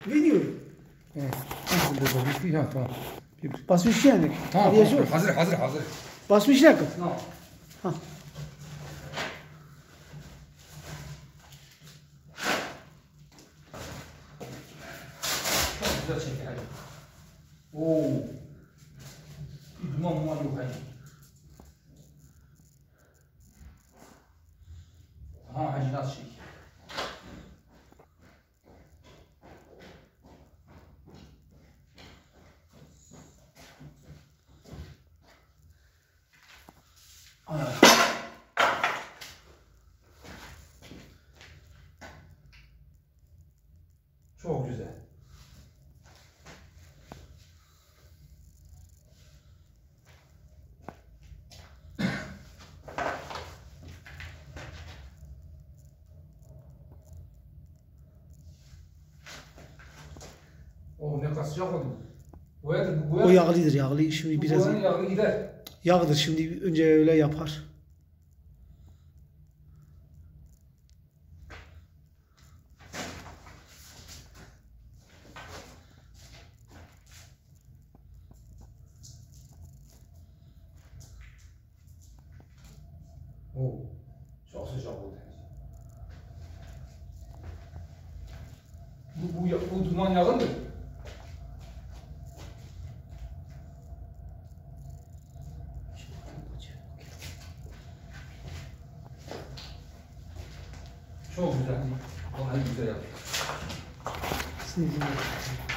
Video. Evet. Nasıl burada? Bir ha tamam. Basmış yani. Tamam. Yazıyor. Hazır. Basmış ne? Tamam. Ha. Çok güzel çeker. Oo. Bir duman yok hani. Ha hacı nasıl şey? Çok güzel. Oh ne kadar sıcak oldu. O yağlıdır yağlı. Şimdi biraz yağlı gider. yağdır. Şimdi önce öyle yapar. Oo. Çok sıcak oldu. Bu duman yağındır. Çok güzel. Vallahi güzel yaptı. Sinirlendim.